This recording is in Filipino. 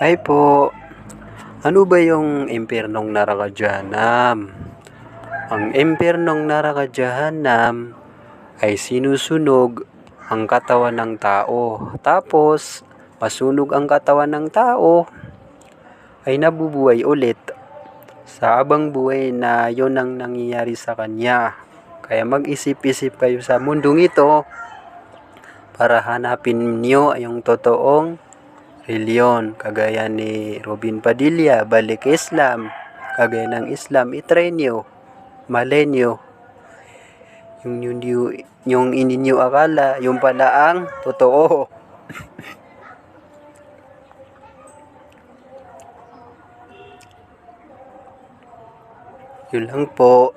Ay po, ano ba yung impyernong Narakadyahanam? Ang impyernong Narakadyahanam ay sinusunog ang katawan ng tao. Tapos, masunog ang katawan ng tao, ay nabubuhay ulit. Sa abang buhay na yon ang nangyayari sa kanya. Kaya mag-isip-isip kayo sa mundong ito para hanapin niyo yung totoong reliyon. Kagaya ni Robin Padilla, balik Islam. Kagaya ng Islam, itry nyo, malay nyo. Yung hindi nyo akala, yung pala ang totoo. Yun lang po.